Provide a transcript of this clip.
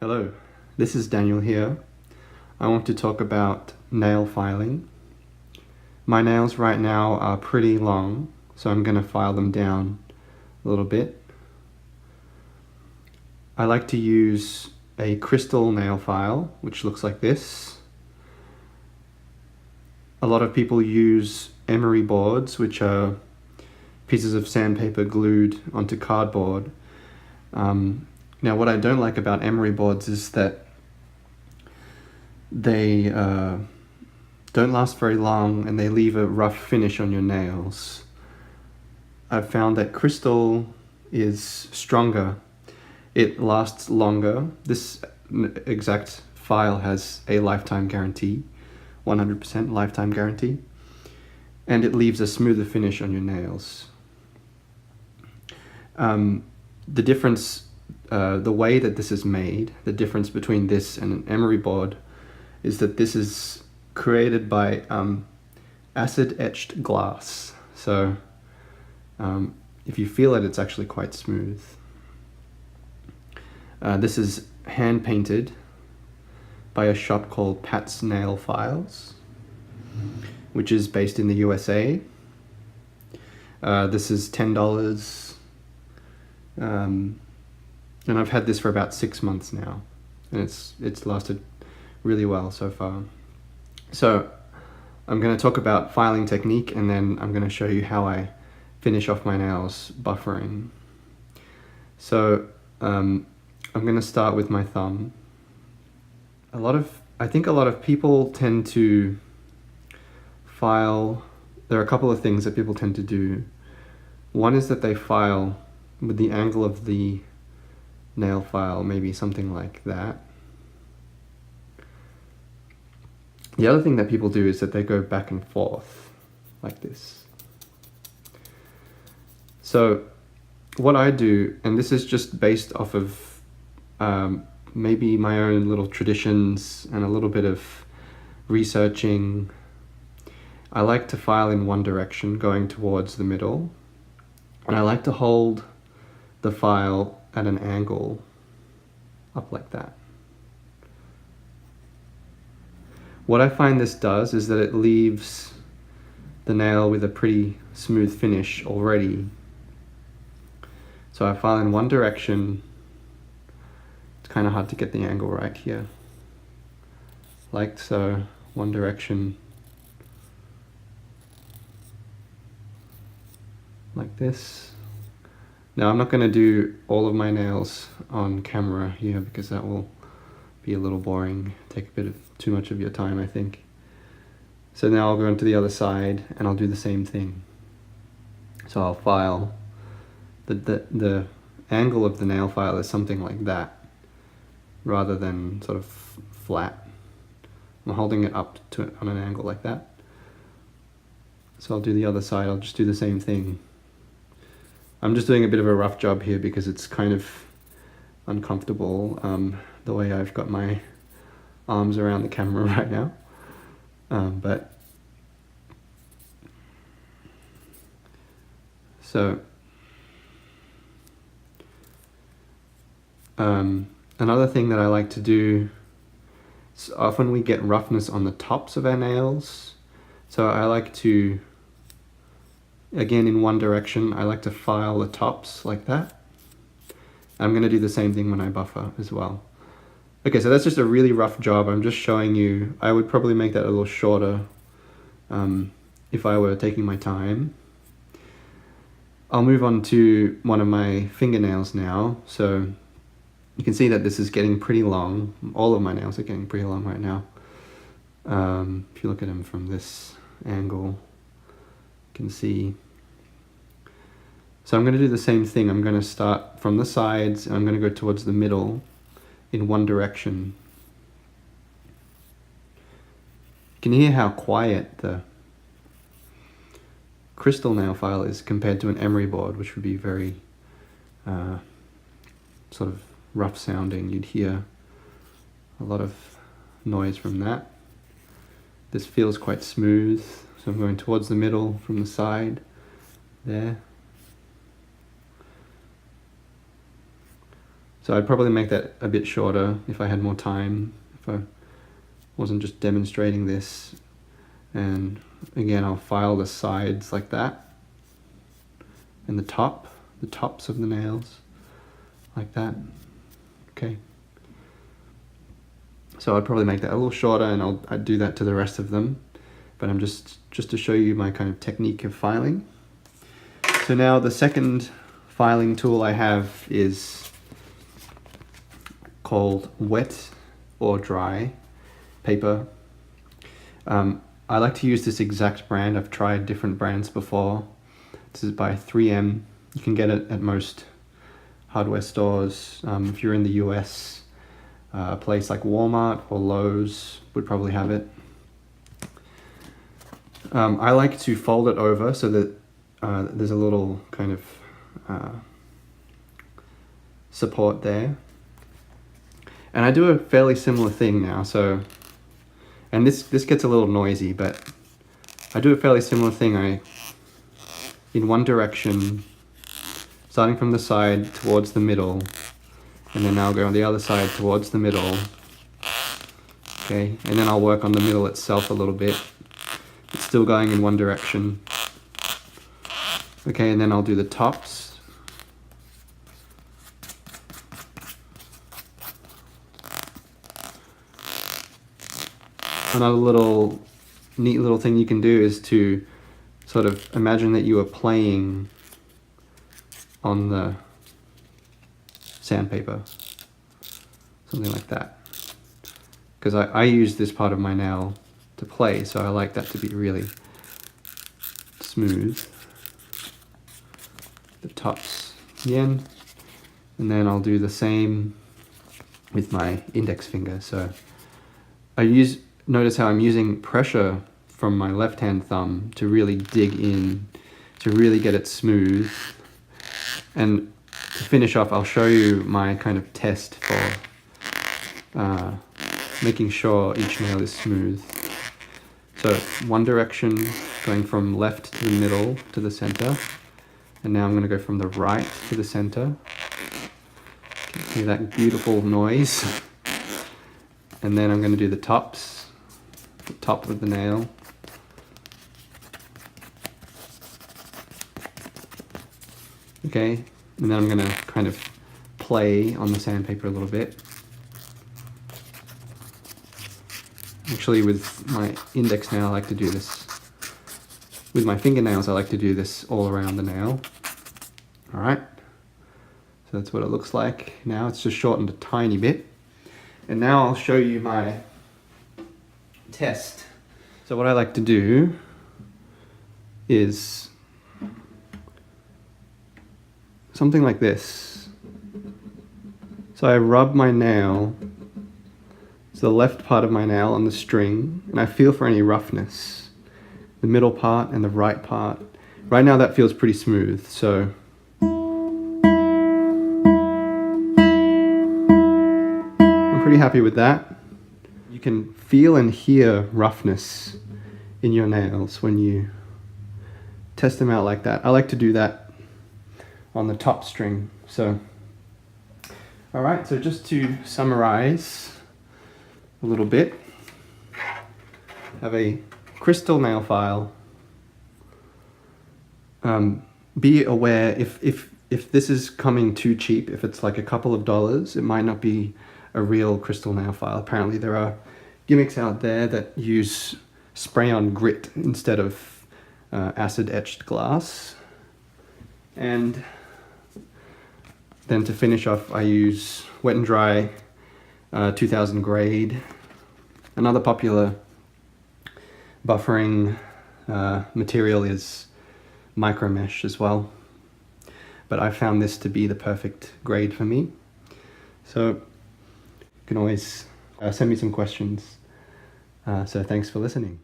Hello, this is Daniel here. I want to talk about nail filing. My nails right now are pretty long, so I'm going to file them down a little bit. I like to use a crystal nail file, which looks like this. A lot of people use emery boards, which are pieces of sandpaper glued onto cardboard. Now, what I don't like about emery boards is that they don't last very long and they leave a rough finish on your nails. I've found that crystal is stronger. It lasts longer. This exact file has a lifetime guarantee, 100% lifetime guarantee, and it leaves a smoother finish on your nails. The difference, the way that this is made, the difference between this and an emery board is that this is created by acid etched glass. So if you feel it, it's actually quite smooth. This is hand painted by a shop called Pat's Nail Files, which is based in the USA. This is $10. And I've had this for about 6 months now, and it's lasted really well so far. So I'm going to talk about filing technique, and then I'm going to show you how I finish off my nails buffering. So I'm going to start with my thumb. I think a lot of people tend to file. There are a couple of things that people tend to do. One is that they file with the angle of the nail file, maybe something like that. The other thing that people do is that they go back and forth like this. So what I do, and this is just based off of maybe my own little traditions and a little bit of researching, I like to file in one direction, going towards the middle, and I like to hold the file at an angle up like that. What I find this does is that it leaves the nail with a pretty smooth finish already. So I file in one direction. It's kind of hard to get the angle right here. Like so, one direction. Like this. Now I'm not going to do all of my nails on camera here because that will be a little boring, take a bit of too much of your time, I think. So now I'll go into the other side and I'll do the same thing. So I'll file, the angle of the nail file is something like that, rather than sort of flat. I'm holding it up to it on an angle like that. So I'll do the other side, I'll just do the same thing. I'm just doing a bit of a rough job here because it's kind of uncomfortable the way I've got my arms around the camera right now. Another thing that I like to do is often we get roughness on the tops of our nails. So I like to, again in one direction, I like to file the tops like that. I'm going to do the same thing when I buffer as well. Okay, so that's just a really rough job. I'm just showing you. I would probably make that a little shorter if I were taking my time. I'll move on to one of my fingernails now. So you can see that this is getting pretty long. All of my nails are getting pretty long right now. If you look at them from this angle, you can see. So I'm going to do the same thing. I'm going to start from the sides and I'm going to go towards the middle in one direction. You can hear how quiet the crystal nail file is compared to an emery board, which would be very sort of rough sounding. You'd hear a lot of noise from that. This feels quite smooth, so I'm going towards the middle from the side there. So I'd probably make that a bit shorter if I had more time, if I wasn't just demonstrating this. And again, I'll file the sides like that, and the tops of the nails like that. Okay. So I'd probably make that a little shorter, and I'd do that to the rest of them. But I'm just to show you my kind of technique of filing. So now the second filing tool I have is called wet or dry paper. I like to use this exact brand. I've tried different brands before. This is by 3M. You can get it at most hardware stores. If you're in the US, a place like Walmart or Lowe's would probably have it. I like to fold it over so that there's a little kind of support there. And I do a fairly similar thing now, so, and this gets a little noisy, but I do a fairly similar thing. In one direction, starting from the side towards the middle, and then I'll go on the other side towards the middle. Okay, and then I'll work on the middle itself a little bit. It's still going in one direction. Okay, and then I'll do the tops. Another neat little thing you can do is to sort of imagine that you are playing on the sandpaper, something like that. Because I use this part of my nail to play, so I like that to be really smooth. The tops again, and then I'll do the same with my index finger. So notice how I'm using pressure from my left hand thumb to really dig in, to really get it smooth. And to finish off, I'll show you my kind of test for making sure each nail is smooth. So one direction, going from left to the middle to the center. And now I'm going to go from the right to the center. Hear that beautiful noise. And then I'm going to do the tops, the top of the nail. Okay, and then I'm going to kind of play on the sandpaper a little bit. Actually, with my index nail, I like to do this. With my fingernails, I like to do this all around the nail. All right, so that's what it looks like. Now it's just shortened a tiny bit. And now I'll show you my test. So what I like to do is something like this. So I rub my nail, so the left part of my nail on the string, and I feel for any roughness. The middle part and the right part. Right now that feels pretty smooth, so I'm pretty happy with that. You can feel and hear roughness in your nails when you test them out like that. I like to do that on the top string. So, all right, so just to summarize a little bit, have a crystal nail file. Be aware if this is coming too cheap, if it's like a couple of dollars, it might not be a real crystal nail file. Apparently there are gimmicks out there that use spray-on grit instead of acid-etched glass. And then to finish off, I use wet and dry 2000 grade. Another popular buffering material is micro mesh as well, but I found this to be the perfect grade for me. So you can always send me some questions. So thanks for listening.